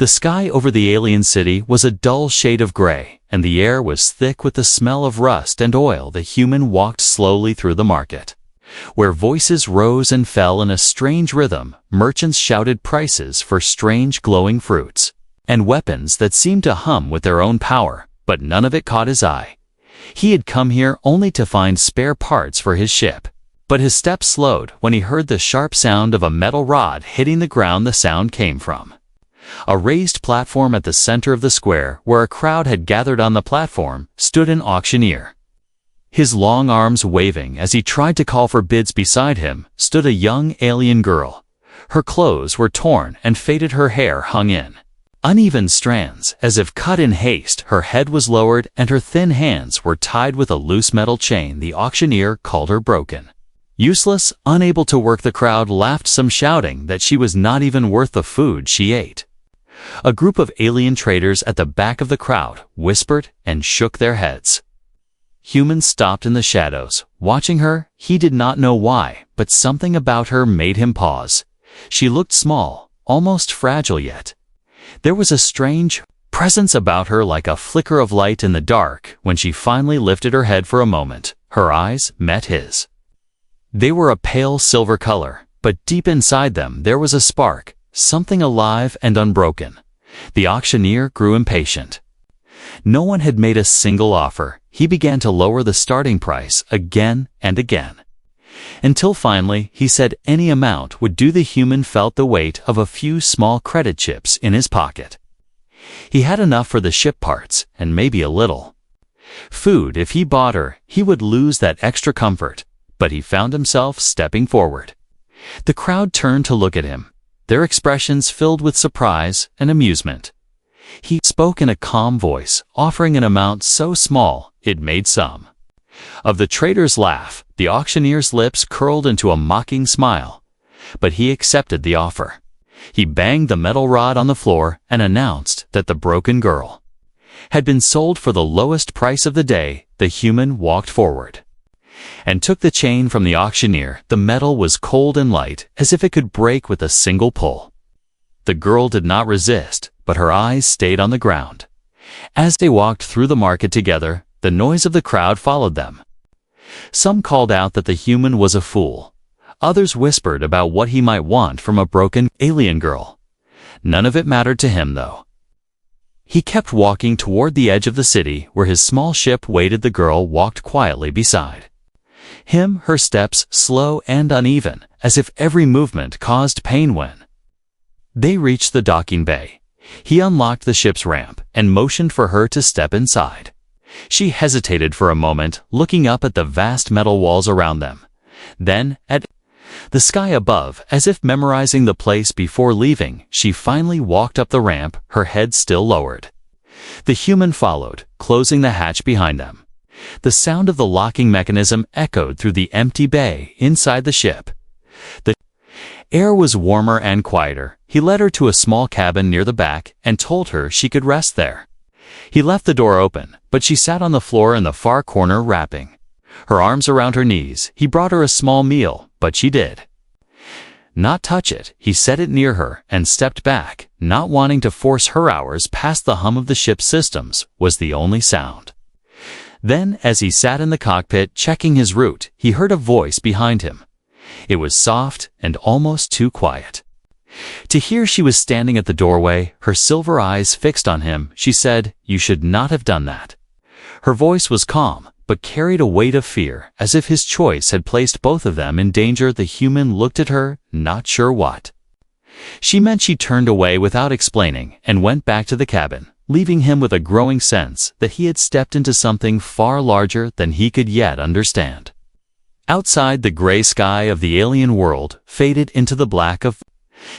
The sky over the alien city was a dull shade of gray, and the air was thick with the smell of rust and oil. The human walked slowly through the market, where voices rose and fell in a strange rhythm. Merchants shouted prices for strange glowing fruits and weapons that seemed to hum with their own power, but none of it caught his eye. He had come here only to find spare parts for his ship. But his steps slowed when he heard the sharp sound of a metal rod hitting the ground. The sound came from a raised platform at the center of the square. Where a crowd had gathered on the platform stood an auctioneer. His long arms waving as he tried to call for bids. Beside him stood a young alien girl. Her clothes were torn and faded. Her hair hung in uneven strands as if cut in haste. Her head was lowered and her thin hands were tied with a loose metal chain. The auctioneer called her broken, useless, unable to work. The crowd laughed, some shouting that she was not even worth the food she ate. A group of alien traders at the back of the crowd whispered and shook their heads. Humans stopped in the shadows, watching her. He did not know why, but something about her made him pause. She looked small, almost fragile, yet there was a strange presence about her, like a flicker of light in the dark. When she finally lifted her head for a moment, her eyes met his. They were a pale silver color, but deep inside them there was a spark, something alive and unbroken. The auctioneer grew impatient. No one had made a single offer. He began to lower the starting price again and again, until finally he said any amount would do. The human felt the weight of a few small credit chips in his pocket. He had enough for the ship parts and maybe a little food. If he bought her, he would lose that extra comfort. But he found himself stepping forward. The crowd turned to look at him, their expressions filled with surprise and amusement. He spoke in a calm voice, offering an amount so small it made some of the traders laugh. The auctioneer's lips curled into a mocking smile, but he accepted the offer. He banged the metal rod on the floor and announced that the broken girl had been sold for the lowest price of the day. The human walked forward and took the chain from the auctioneer. The metal was cold and light, as if it could break with a single pull. The girl did not resist, but her eyes stayed on the ground. As they walked through the market together, the noise of the crowd followed them. Some called out that the human was a fool. Others whispered about what he might want from a broken alien girl. None of it mattered to him, though. He kept walking toward the edge of the city where his small ship waited. The girl walked quietly beside him, her steps slow and uneven, as if every movement caused pain. When they reached the docking bay, he unlocked the ship's ramp and motioned for her to step inside. She hesitated for a moment, looking up at the vast metal walls around them, then at the sky above, as if memorizing the place before leaving. She finally walked up the ramp, her head still lowered. The human followed, closing the hatch behind them. The sound of the locking mechanism echoed through the empty bay inside the ship. The air was warmer and quieter. He led her to a small cabin near the back and told her she could rest there. He left the door open, but she sat on the floor in the far corner, wrapping her arms around her knees. He brought her a small meal, but she did not touch it. He set it near her and stepped back, not wanting to force her hours past. The hum of the ship's systems was the only sound. Then, as he sat in the cockpit checking his route, he heard a voice behind him. It was soft and almost too quiet to hear. She was standing at the doorway, her silver eyes fixed on him. She said, "You should not have done that." Her voice was calm, but carried a weight of fear, as if his choice had placed both of them in danger. The human looked at her, not sure what she meant. She turned away without explaining and went back to the cabin, leaving him with a growing sense that he had stepped into something far larger than he could yet understand. Outside, the gray sky of the alien world faded into the black of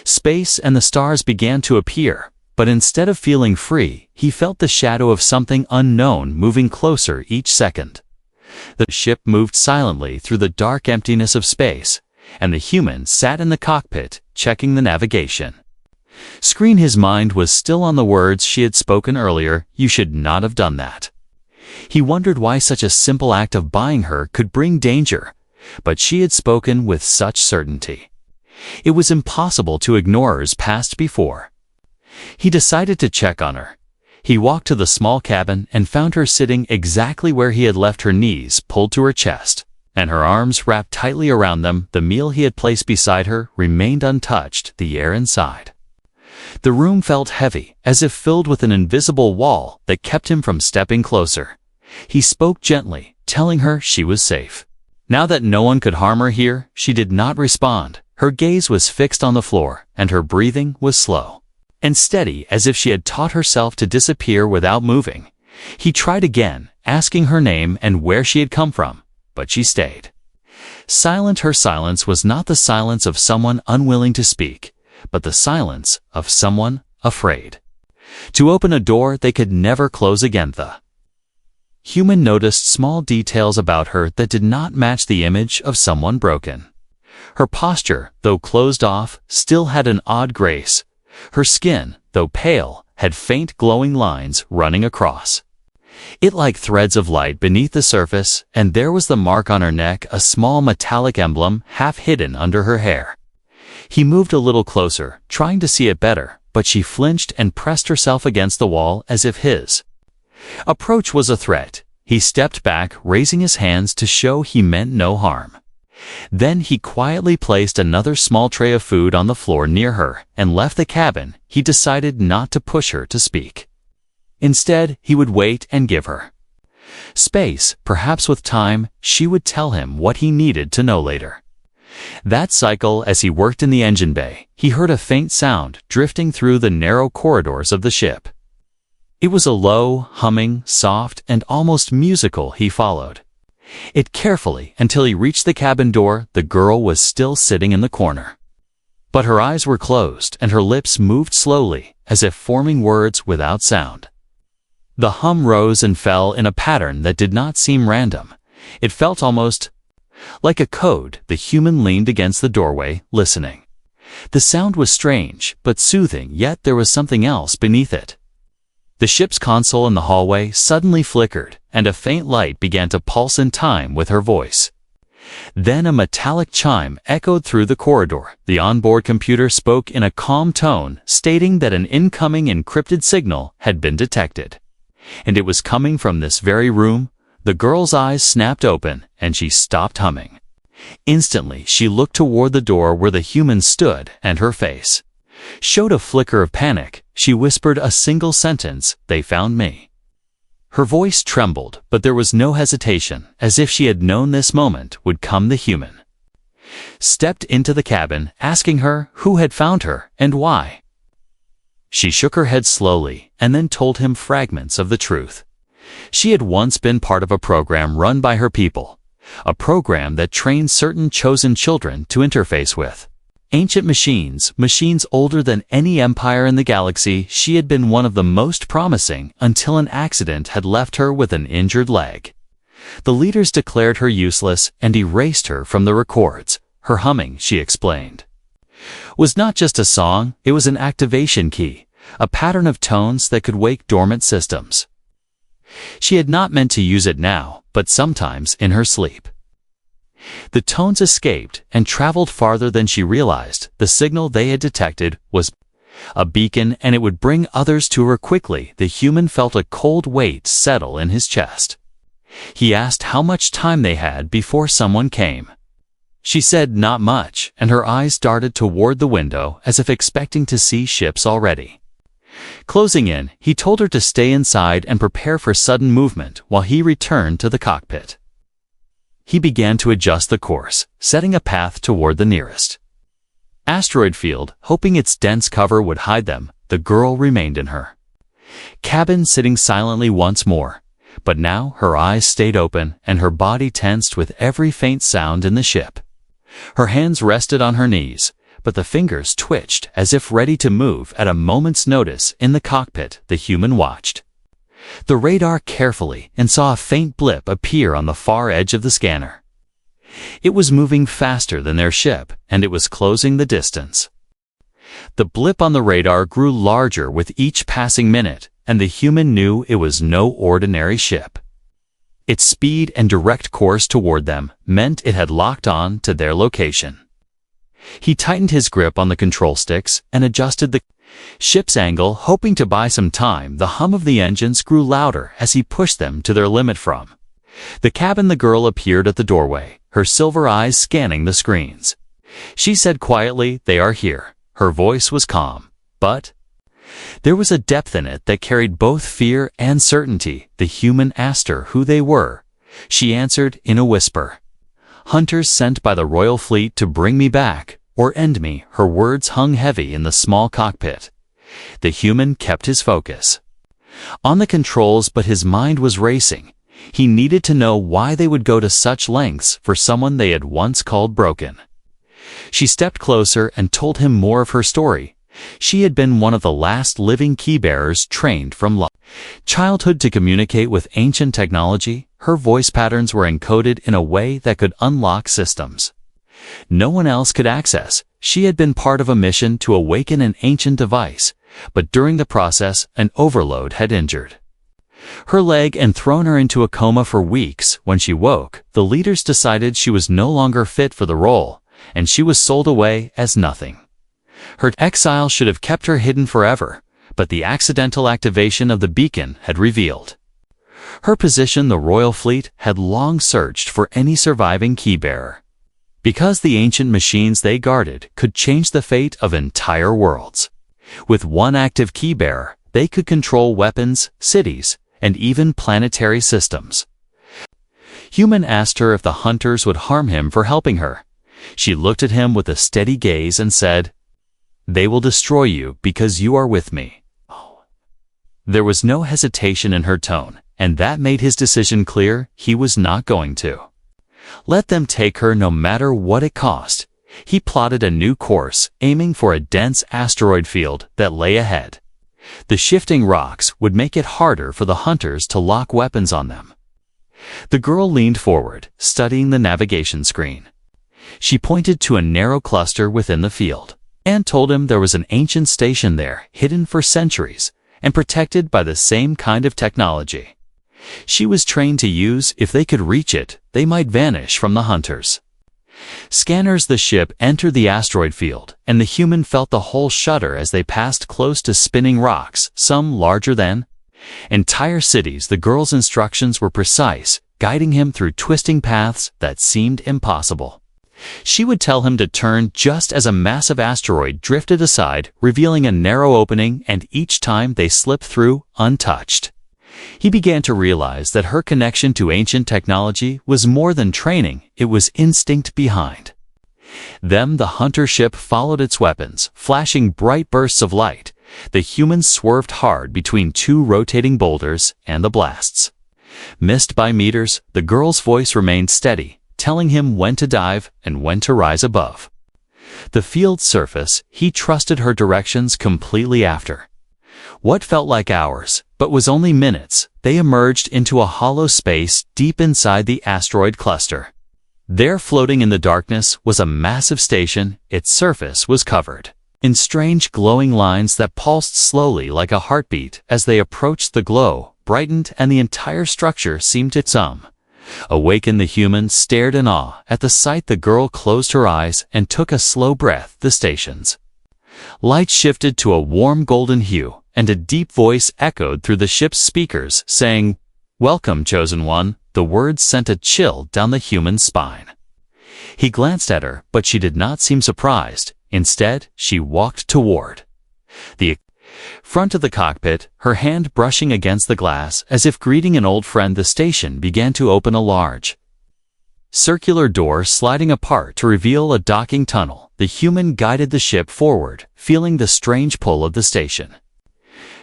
space and the stars began to appear. But instead of feeling free, he felt the shadow of something unknown moving closer each second. The ship moved silently through the dark emptiness of space, and the human sat in the cockpit, checking the navigation screen. His mind was still on the words she had spoken earlier. "You should not have done that." He wondered why such a simple act of buying her could bring danger, but she had spoken with such certainty. It was impossible to ignore hers past before. He decided to check on her. He walked to the small cabin and found her sitting exactly where he had left her, knees pulled to her chest, and her arms wrapped tightly around them. The meal he had placed beside her remained untouched, the air inside. The room felt heavy, as if filled with an invisible wall that kept him from stepping closer. He spoke gently, telling her she was safe. Now that no one could harm her here, she did not respond. Her gaze was fixed on the floor, and her breathing was slow and steady, as if she had taught herself to disappear without moving. He tried again, asking her name and where she had come from, but she stayed silent. Her silence was not the silence of someone unwilling to speak, but the silence of someone afraid to open a door they could never close again. The human noticed small details about her that did not match the image of someone broken. Her posture, though closed off, still had an odd grace. Her skin, though pale, had faint glowing lines running across it like threads of light beneath the surface, and there was the mark on her neck, a small metallic emblem half hidden under her hair. He moved a little closer, trying to see it better, but she flinched and pressed herself against the wall as if his approach was a threat. He stepped back, raising his hands to show he meant no harm. Then he quietly placed another small tray of food on the floor near her and left the cabin. He decided not to push her to speak. Instead, he would wait and give her space. Perhaps with time, she would tell him what he needed to know later. That cycle, as he worked in the engine bay, he heard a faint sound drifting through the narrow corridors of the ship. It was a low, humming, soft, and almost musical. He followed it carefully until he reached the cabin door. The girl was still sitting in the corner, but her eyes were closed and her lips moved slowly, as if forming words without sound. The hum rose and fell in a pattern that did not seem random. It felt almost like a code. The human leaned against the doorway, listening. The sound was strange, but soothing, yet there was something else beneath it. The ship's console in the hallway suddenly flickered, and a faint light began to pulse in time with her voice. Then a metallic chime echoed through the corridor. The onboard computer spoke in a calm tone, stating that an incoming encrypted signal had been detected, and it was coming from this very room. The girl's eyes snapped open, and she stopped humming. Instantly, she looked toward the door where the human stood, and her face showed a flicker of panic. She whispered a single sentence, "They found me." Her voice trembled, but there was no hesitation. As if she had known this moment would come, the human stepped into the cabin, asking her who had found her and why. She shook her head slowly and then told him fragments of the truth. She had once been part of a program run by her people, a program that trained certain chosen children to interface with ancient machines older than any empire in the galaxy. She had been one of the most promising until an accident had left her with an injured leg. The leaders declared her useless and erased her from the records. Her humming, she explained, was not just a song, it was an activation key, a pattern of tones that could wake dormant systems. She had not meant to use it now, but sometimes in her sleep. The tones escaped and traveled farther than she realized. The signal they had detected was a beacon, and it would bring others to her quickly. The human felt a cold weight settle in his chest. He asked how much time they had before someone came. She said not much, and her eyes darted toward the window as if expecting to see ships already closing in. He told her to stay inside and prepare for sudden movement while he returned to the cockpit. He began to adjust the course, setting a path toward the nearest asteroid field, hoping its dense cover would hide them. The girl remained in her cabin, sitting silently once more, but now her eyes stayed open and her body tensed with every faint sound in the ship. Her hands rested on her knees, but the fingers twitched as if ready to move at a moment's notice. In the cockpit, the human watched the radar carefully and saw a faint blip appear on the far edge of the scanner. It was moving faster than their ship, and it was closing the distance. The blip on the radar grew larger with each passing minute, and the human knew it was no ordinary ship. Its speed and direct course toward them meant it had locked on to their location. He tightened his grip on the control sticks and adjusted the Ship's angle, hoping to buy some time, the hum of the engines grew louder as he pushed them to their limit from the cabin. The girl appeared at the doorway, her silver eyes scanning the screens. She said quietly, "They are here." Her voice was calm, but there was a depth in it that carried both fear and certainty. The human asked her who they were. She answered in a whisper, "Hunters sent by the royal fleet to bring me back, or end me." Her words hung heavy in the small cockpit. The human kept his focus on the controls, but his mind was racing. He needed to know why they would go to such lengths for someone they had once called broken. She stepped closer and told him more of her story. She had been one of the last living keybearers trained from childhood to communicate with ancient technology. Her voice patterns were encoded in a way that could unlock systems no one else could access. She had been part of a mission to awaken an ancient device, but during the process, an overload had injured her leg and thrown her into a coma for weeks. When she woke, the leaders decided she was no longer fit for the role, and she was sold away as nothing. Her exile should have kept her hidden forever, but the accidental activation of the beacon had revealed her position. The royal fleet had long searched for any surviving keybearer, because the ancient machines they guarded could change the fate of entire worlds. With one active keybearer, they could control weapons, cities, and even planetary systems. Human asked her if the hunters would harm him for helping her. She looked at him with a steady gaze and said, "They will destroy you because you are with me." There was no hesitation in her tone, and that made his decision clear. He was not going to let them take her no matter what it cost. He plotted a new course, aiming for a dense asteroid field that lay ahead. The shifting rocks would make it harder for the hunters to lock weapons on them. The girl leaned forward, studying the navigation screen. She pointed to a narrow cluster within the field and told him there was an ancient station there, hidden for centuries and protected by the same kind of technology she was trained to use. If they could reach it, they might vanish from the hunters. Scanners. The ship entered the asteroid field, and the human felt the hull shudder as they passed close to spinning rocks, some larger than entire cities. The girl's instructions were precise, guiding him through twisting paths that seemed impossible. She would tell him to turn just as a massive asteroid drifted aside, revealing a narrow opening, and each time they slipped through untouched. He began to realize that her connection to ancient technology was more than training, it was instinct behind them. The hunter ship followed its weapons, flashing bright bursts of light. The humans swerved hard between two rotating boulders, and the blasts missed by meters. The girl's voice remained steady, telling him when to dive and when to rise above the field's surface. He trusted her directions completely. After what felt like hours, but was only minutes, they emerged into a hollow space deep inside the asteroid cluster. There, floating in the darkness, was a massive station. Its surface was covered in strange glowing lines that pulsed slowly like a heartbeat. As they approached, the glow brightened and the entire structure seemed to awaken. The human stared in awe. At the sight, the girl closed her eyes and took a slow breath. The station's light shifted to a warm golden hue, and a deep voice echoed through the ship's speakers, saying, "Welcome, chosen one." The words sent a chill down the human's spine. He glanced at her, but she did not seem surprised. Instead, she walked toward the front of the cockpit, her hand brushing against the glass as if greeting an old friend. The station began to open, a large circular door sliding apart to reveal a docking tunnel. The human guided the ship forward, feeling the strange pull of the station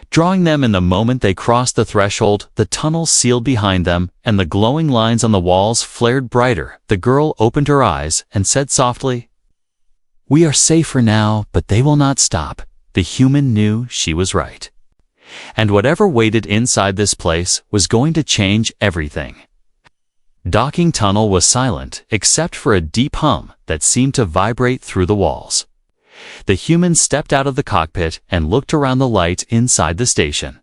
drawing them. In the moment they crossed the threshold, the tunnel sealed behind them, and the glowing lines on the walls flared brighter. The girl opened her eyes and said softly, "We are safe for now, but they will not stop." The human knew she was right. And whatever waited inside this place was going to change everything. Docking tunnel was silent, except for a deep hum that seemed to vibrate through the walls. The human stepped out of the cockpit and looked around. The light inside the station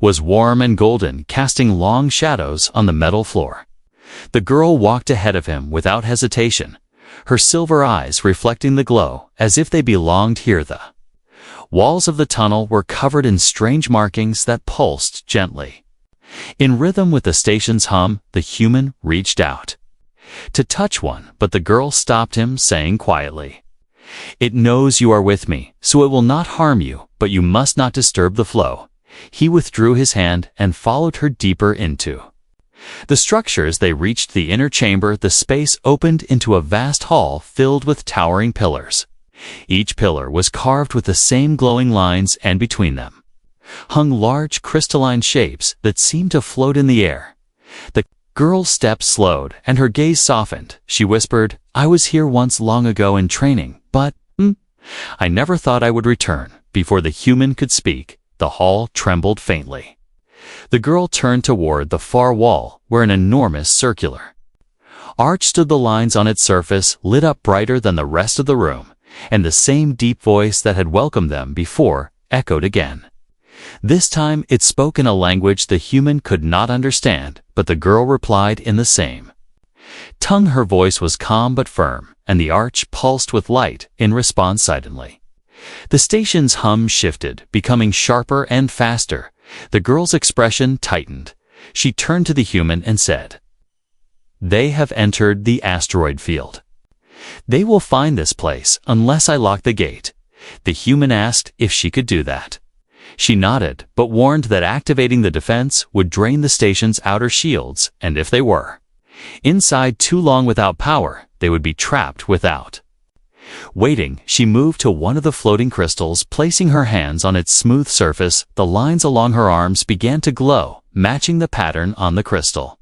was warm and golden, casting long shadows on the metal floor. The girl walked ahead of him without hesitation, her silver eyes reflecting the glow as if they belonged here. The Walls of the tunnel were covered in strange markings that pulsed gently. In rhythm with the station's hum, the human reached out to touch one, but the girl stopped him, saying quietly, "It knows you are with me, so it will not harm you, but you must not disturb the flow." He withdrew his hand and followed her deeper into the structure. As they reached the inner chamber, the space opened into a vast hall filled with towering pillars. Each pillar was carved with the same glowing lines, and between them hung large crystalline shapes that seemed to float in the air. The girl's steps slowed and her gaze softened. She whispered, "I was here once long ago in training, but I never thought I would return." Before the human could speak, the hall trembled faintly. The girl turned toward the far wall, where an enormous circular arch stood. The lines on its surface lit up brighter than the rest of the room, and the same deep voice that had welcomed them before echoed again. This time it spoke in a language the human could not understand, but the girl replied in the same tongue. Her voice was calm but firm, and the arch pulsed with light in response. Silently, the station's hum shifted, becoming sharper and faster. The girl's expression tightened. She turned to the human and said, "They have entered the asteroid field. They will find this place unless I lock the gate." The human asked if she could do that. She nodded, but warned that activating the defense would drain the station's outer shields, and if they were inside too long without power, they would be trapped without. Waiting, she moved to one of the floating crystals, placing her hands on its smooth surface. The lines along her arms began to glow, matching the pattern on the crystal.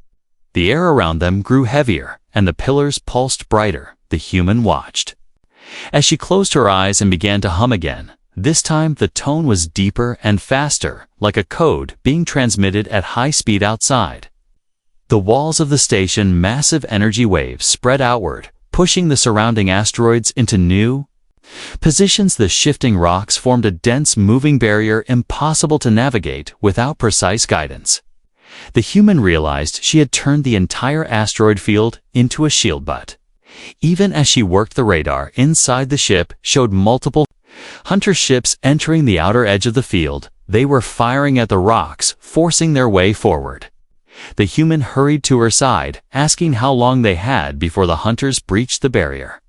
The air around them grew heavier, and the pillars pulsed brighter. The human watched as she closed her eyes and began to hum again. This time the tone was deeper and faster, like a code being transmitted at high speed outside. The walls of the station, massive energy waves spread outward, pushing the surrounding asteroids into new positions. The shifting rocks formed a dense, moving barrier impossible to navigate without precise guidance. The human realized she had turned the entire asteroid field into a shield butt. Even as she worked, the radar inside the ship showed multiple hunter ships entering the outer edge of the field. They were firing at the rocks, forcing their way forward. The human hurried to her side, asking how long they had before the hunters breached the barrier.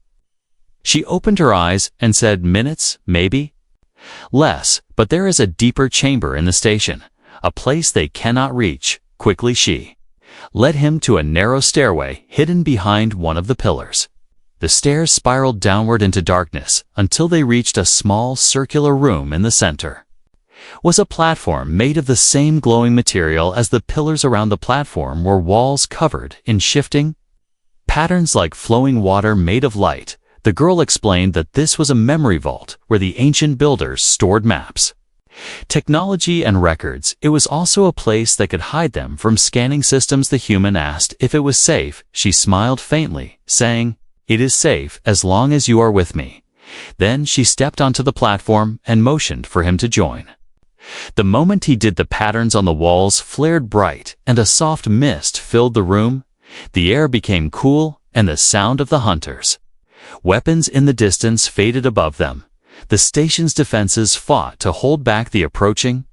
She opened her eyes and said, "Minutes, maybe? Less, but there is a deeper chamber in the station, a place they cannot reach." Quickly she led him to a narrow stairway hidden behind one of the pillars. The stairs spiraled downward into darkness until they reached a small circular room. In the center was a platform made of the same glowing material as the pillars. Around the platform were walls covered in shifting patterns like flowing water made of light. The girl explained that this was a memory vault where the ancient builders stored maps, technology, and records. It was also a place that could hide them from scanning systems. The human asked if it was safe. She smiled faintly, saying, "It is safe as long as you are with me." Then she stepped onto the platform and motioned for him to join. The moment he did, the patterns on the walls flared bright, and a soft mist filled the room. The air became cool, and the sound of the hunters' weapons in the distance faded above them. The station's defenses fought to hold back the approaching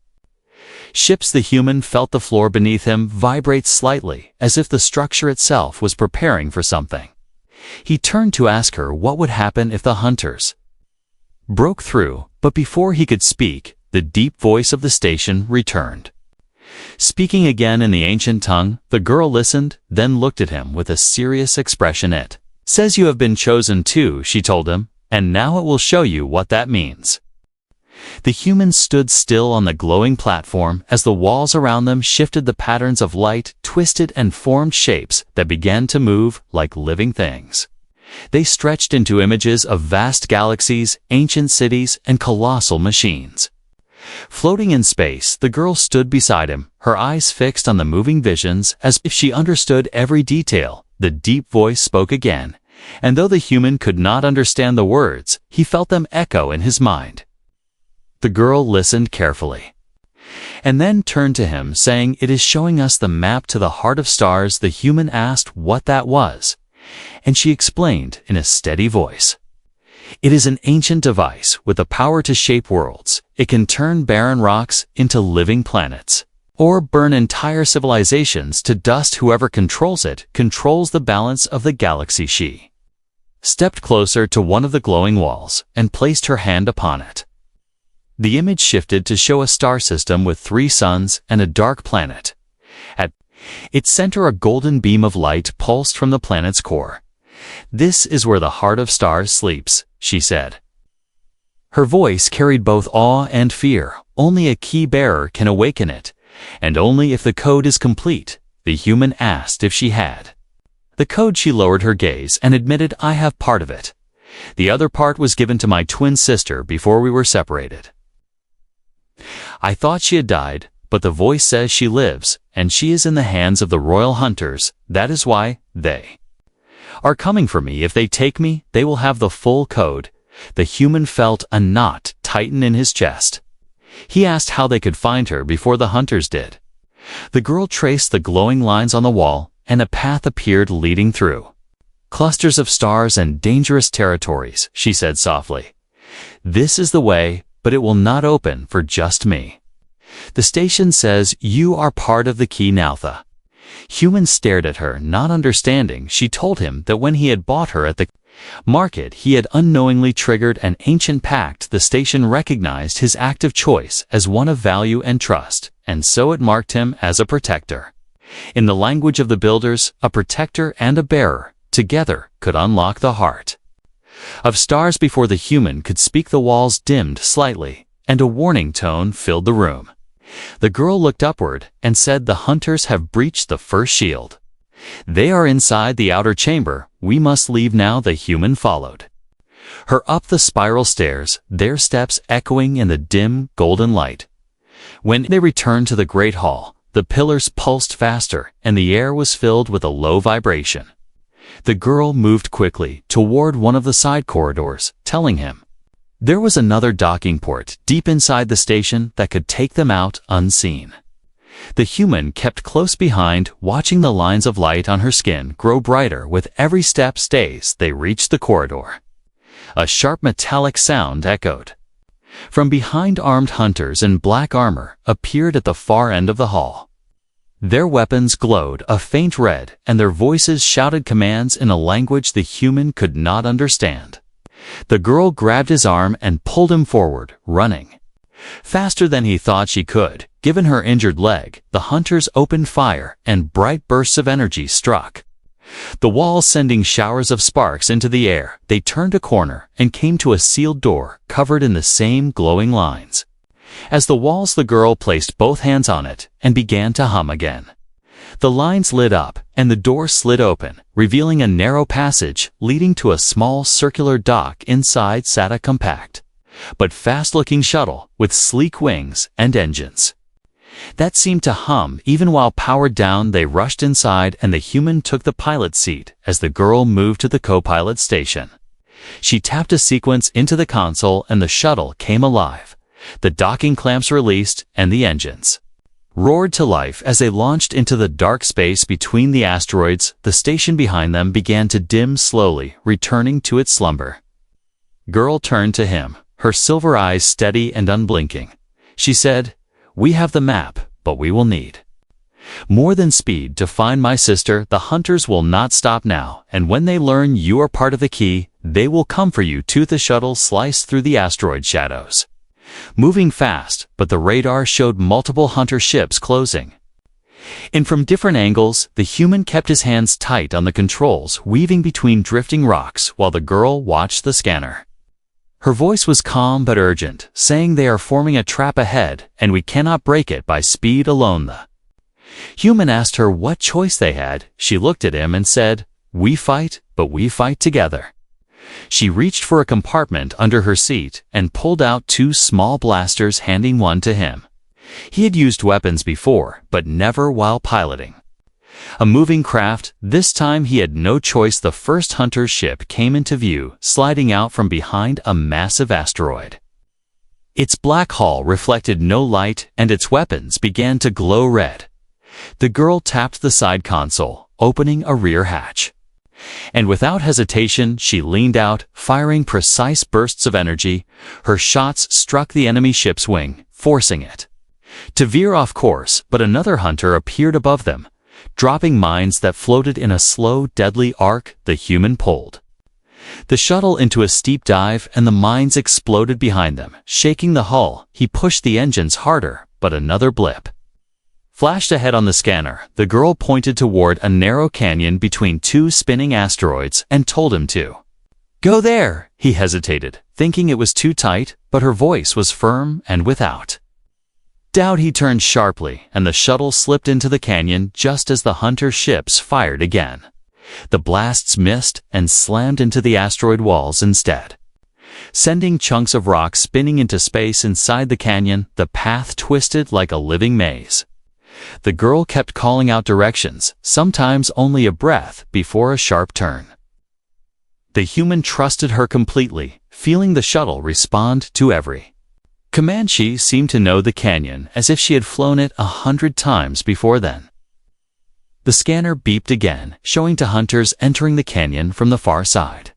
ships. The human felt the floor beneath him vibrate slightly, as if the structure itself was preparing for something. He turned to ask her what would happen if the hunters broke through, but before he could speak, the deep voice of the station returned. Speaking again in the ancient tongue, the girl listened, then looked at him with a serious expression. "It says you have been chosen too," she told him, "and now it will show you what that means." The humans stood still on the glowing platform as the walls around them shifted. The patterns of light twisted and formed shapes that began to move like living things. They stretched into images of vast galaxies, ancient cities, and colossal machines. Floating in space, the girl stood beside him, her eyes fixed on the moving visions as if she understood every detail. The deep voice spoke again, and though the human could not understand the words, he felt them echo in his mind. The girl listened carefully, and then turned to him, saying, "It is showing us the map to the heart of stars." The human asked what that was, and she explained in a steady voice, It is an ancient device with the power to shape worlds. It can turn barren rocks into living planets, or burn entire civilizations to dust. Whoever controls it controls the balance of the galaxy. She stepped closer to one of the glowing walls and placed her hand upon it. The image shifted to show a star system with 3 suns and a dark planet. At its center, a golden beam of light pulsed from the planet's core. "This is where the heart of stars sleeps," she said. Her voice carried both awe and fear. "Only a key bearer can awaken it, and only if the code is complete." The human asked if she had the code. She lowered her gaze and admitted, "I have part of it. The other part was given to my twin sister before we were separated. I thought she had died, but the voice says she lives, and she is in the hands of the royal hunters. That is why they are coming for me. If they take me, they will have the full code." The human felt a knot tighten in his chest. He asked how they could find her before the hunters did. The girl traced the glowing lines on the wall, and a path appeared leading through clusters of stars and dangerous territories. She said softly, "This is the way, but it will not open for just me. The station says you are part of the key now." The human stared at her, not understanding. She told him that when he had bought her at the market, he had unknowingly triggered an ancient pact. The station recognized his active choice as one of value and trust, and so it marked him as a protector. In the language of the builders, a protector and a bearer together could unlock the heart of stars. Before the human could speak, the walls dimmed slightly, and a warning tone filled the room. The girl looked upward and said, "The hunters have breached the first shield. They are inside the outer chamber. We must leave now." The human followed her up the spiral stairs, their steps echoing in the dim, golden light. When they returned to the great hall, the pillars pulsed faster, and the air was filled with a low vibration. The girl moved quickly toward one of the side corridors, telling him there was another docking port deep inside the station that could take them out unseen. The human kept close behind, watching the lines of light on her skin grow brighter with every step. They reached the corridor. A sharp metallic sound echoed from behind. Armed hunters in black armor appeared at the far end of the hall. Their weapons glowed a faint red, and their voices shouted commands in a language the human could not understand. The girl grabbed his arm and pulled him forward, running faster than he thought she could. Given her injured leg, the hunters opened fire, and bright bursts of energy struck the walls, sending showers of sparks into the air. They turned a corner and came to a sealed door covered in the same glowing lines as the walls. The girl placed both hands on it and began to hum again. The lines lit up, and the door slid open, revealing a narrow passage leading to a small circular dock. Inside sat a compact but fast-looking shuttle with sleek wings and engines that seemed to hum even while powered down. They rushed inside, and the human took the pilot seat as the girl moved to the co-pilot station. She tapped a sequence into the console, and the shuttle came alive. The docking clamps released, and the engines roared to life as they launched into the dark space between the asteroids. The station behind them began to dim slowly, returning to its slumber. Girl turned to him, her silver eyes steady and unblinking. She said, "We have the map, but we will need more than speed to find my sister. The hunters will not stop now, and when they learn you are part of the key, they will come for you too." The shuttle sliced through the asteroid shadows, moving fast, but the radar showed multiple hunter ships closing in from different angles. The human kept his hands tight on the controls, weaving between drifting rocks while the girl watched the scanner. Her voice was calm but urgent, saying, "They are forming a trap ahead, and we cannot break it by speed alone." The human asked her what choice they had. She looked at him and said, "We fight, but we fight together." She reached for a compartment under her seat and pulled out 2 small blasters, handing one to him. He had used weapons before, but never while piloting a moving craft. This time he had no choice. The first hunter's ship came into view, sliding out from behind a massive asteroid. Its black hull reflected no light, and its weapons began to glow red. The girl tapped the side console, opening a rear hatch. And without hesitation, she leaned out, firing precise bursts of energy. Her shots struck the enemy ship's wing, forcing it to veer off course, but another hunter appeared above them, dropping mines that floated in a slow, deadly arc. The human pulled the shuttle into a steep dive, and the mines exploded behind them, shaking the hull. He pushed the engines harder, but another blip flashed ahead on the scanner. The girl pointed toward a narrow canyon between two spinning asteroids and told him to go there. He hesitated, thinking it was too tight, but her voice was firm and without doubt. He turned sharply, and the shuttle slipped into the canyon just as the hunter ships fired again. The blasts missed and slammed into the asteroid walls instead, sending chunks of rock spinning into space inside the canyon. The path twisted like a living maze. The girl kept calling out directions, sometimes only a breath before a sharp turn. The human trusted her completely, feeling the shuttle respond to every command. She seemed to know the canyon as if she had flown it 100 times before then. The scanner beeped again, showing to hunters entering the canyon from the far side.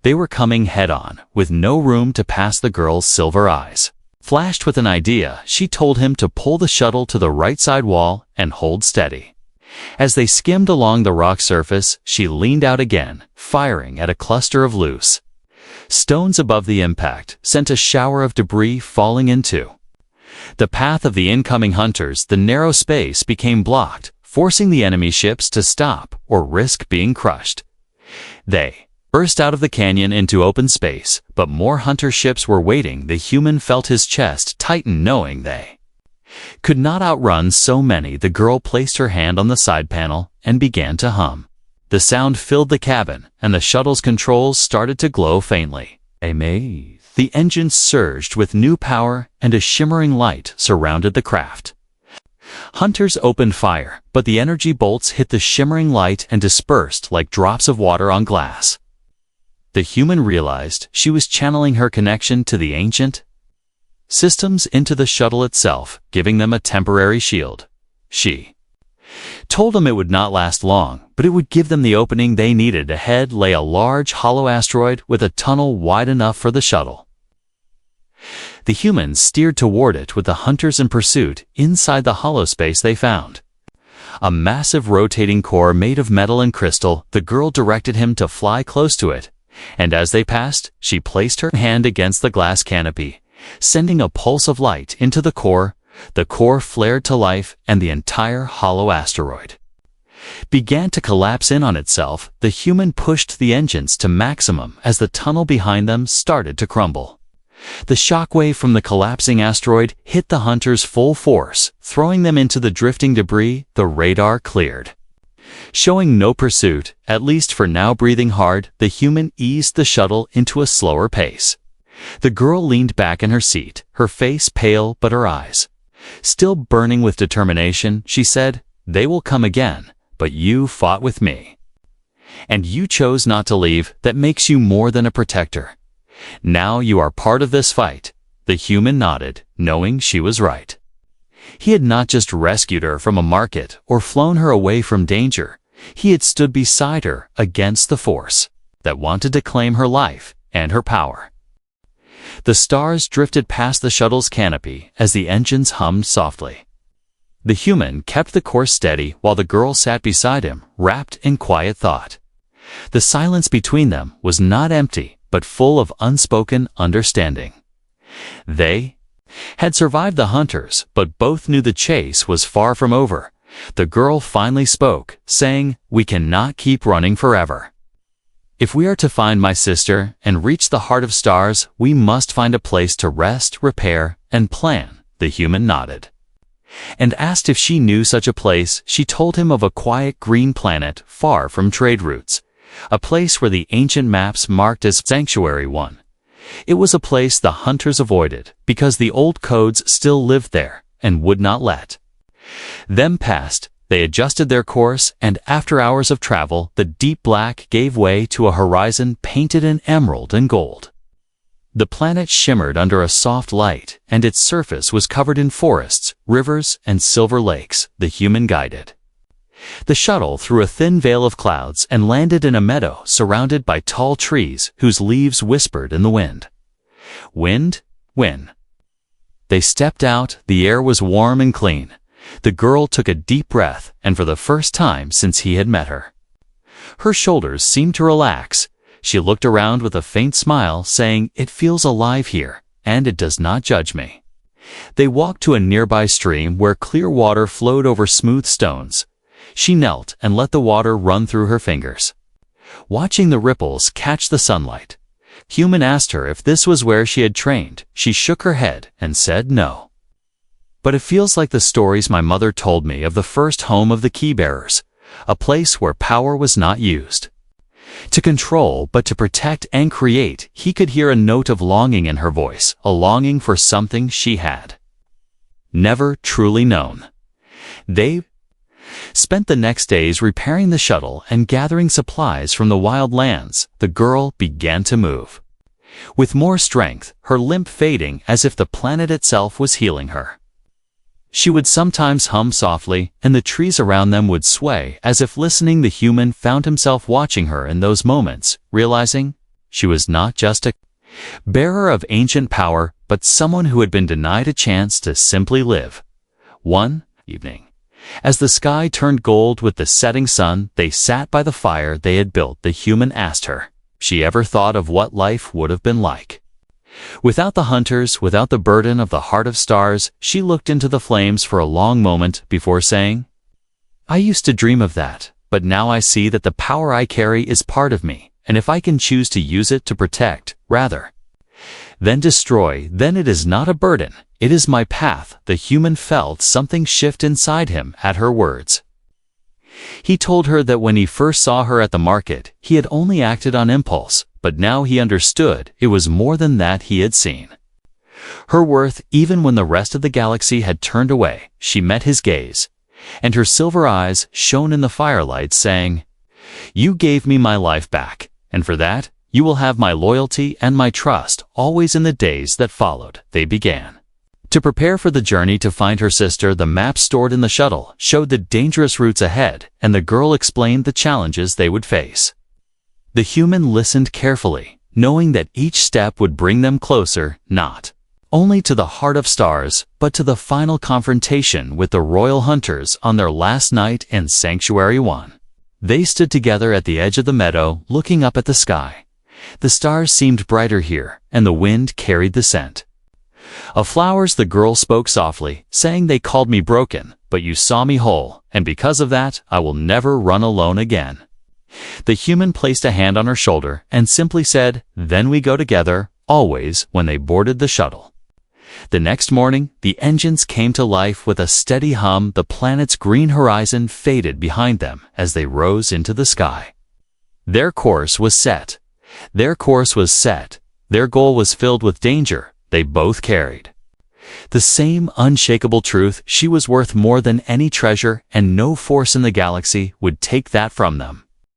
They were coming head-on, with no room to pass. The girl's silver eyes flashed with an idea. She told him to pull the shuttle to the right side wall and hold steady. As they skimmed along the rock surface, she leaned out again, firing at a cluster of loose stones above. The impact sent a shower of debris falling into the path of the incoming hunters. The narrow space became blocked, forcing the enemy ships to stop or risk being crushed. They burst out of the canyon into open space, but more hunter ships were waiting. The human felt his chest tighten, knowing they could not outrun so many. The girl placed her hand on the side panel and began to hum. The sound filled the cabin, and the shuttle's controls started to glow faintly. A maze. The engines surged with new power, and a shimmering light surrounded the craft. Hunters opened fire, but the energy bolts hit the shimmering light and dispersed like drops of water on glass. The human realized she was channeling her connection to the ancient systems into the shuttle itself, giving them a temporary shield. She told them it would not last long, but it would give them the opening they needed. Ahead lay a large hollow asteroid with a tunnel wide enough for the shuttle. The humans steered toward it with the hunters in pursuit. Inside the hollow space they found a massive rotating core made of metal and crystal. The girl directed him to fly close to it, and as they passed, she placed her hand against the glass canopy, sending a pulse of light into the core. The core flared to life, and the entire hollow asteroid began to collapse in on itself. The human pushed the engines to maximum as the tunnel behind them started to crumble. The shockwave from the collapsing asteroid hit the hunters full force, throwing them into the drifting debris. The radar cleared, showing no pursuit, at least for now. Breathing hard, the human eased the shuttle into a slower pace. The girl leaned back in her seat, her face pale but her eyes still burning with determination. She said, "They will come again, but you fought with me. And you chose not to leave. That makes you more than a protector. Now you are part of this fight." The human nodded, knowing she was right. He had not just rescued her from a market or flown her away from danger. He had stood beside her against the force that wanted to claim her life and her power. The stars drifted past the shuttle's canopy as the engines hummed softly. The human kept the course steady while the girl sat beside him, wrapped in quiet thought. The silence between them was not empty, but full of unspoken understanding. They had survived the hunters, but both knew the chase was far from over. The girl finally spoke, saying, "We cannot keep running forever. If we are to find my sister and reach the heart of stars, we must find a place to rest, repair, and plan." The human nodded and asked if she knew such a place. She told him of a quiet green planet far from trade routes, a place where the ancient maps marked as Sanctuary 1. It was a place the hunters avoided because the old codes still lived there and would not let them past. They adjusted their course, and after hours of travel, the deep black gave way to a horizon painted in emerald and gold. The planet shimmered under a soft light, and its surface was covered in forests, rivers, and silver lakes. The human guided The shuttle threw a thin veil of clouds and landed in a meadow surrounded by tall trees whose leaves whispered in the wind. Wind, wind. They stepped out, the air was warm and clean. The girl took a deep breath, and for the first time since he had met her. Her shoulders seemed to relax. She looked around with a faint smile, saying, "It feels alive here, and it does not judge me." They walked to a nearby stream where clear water flowed over smooth stones. She knelt and let the water run through her fingers. Watching the ripples catch the sunlight, Human asked her if this was where she had trained. She shook her head and said no. "But it feels like the stories my mother told me of the first home of the key-bearers, a place where power was not used to control but to protect and create." He could hear a note of longing in her voice, a longing for something she had never truly known. They spent the next days repairing the shuttle and gathering supplies from the wild lands. The girl began to move. With more strength, her limp fading as if the planet itself was healing her. She would sometimes hum softly, and the trees around them would sway as if listening. The human found himself watching her in those moments, realizing she was not just a bearer of ancient power, but someone who had been denied a chance to simply live. One evening, as the sky turned gold with the setting sun, they sat by the fire they had built. The human asked her, she ever thought of what life would have been like without the hunters, without the burden of the heart of stars. She looked into the flames for a long moment before saying, "I used to dream of that, but now I see that the power I carry is part of me, and if I can choose to use it to protect, rather than destroy, then it is not a burden. It is my path." The human felt something shift inside him at her words. He told her that when he first saw her at the market, he had only acted on impulse, but now he understood it was more than that. He had seen her worth even when the rest of the galaxy had turned away. She met his gaze, and her silver eyes shone in the firelight, saying, "You gave me my life back, and for that, you will have my loyalty and my trust always." In the days that followed, they began to prepare for the journey to find her sister. The map stored in the shuttle showed the dangerous routes ahead, and the girl explained the challenges they would face. The human listened carefully, knowing that each step would bring them closer, not only to the heart of stars, but to the final confrontation with the royal hunters on their last night in Sanctuary 1. They stood together at the edge of the meadow, looking up at the sky. The stars seemed brighter here, and the wind carried the scent of flowers. The girl spoke softly, saying, "They called me broken, but you saw me whole, and because of that, I will never run alone again." The human placed a hand on her shoulder and simply said, "Then we go together, always." When they boarded the shuttle the next morning, the engines came to life with a steady hum. The planet's green horizon faded behind them as they rose into the sky. Their course was set. Their course was set. Their goal was filled with danger. They both carried the same unshakable truth: she was worth more than any treasure, and no force in the galaxy would take that from them.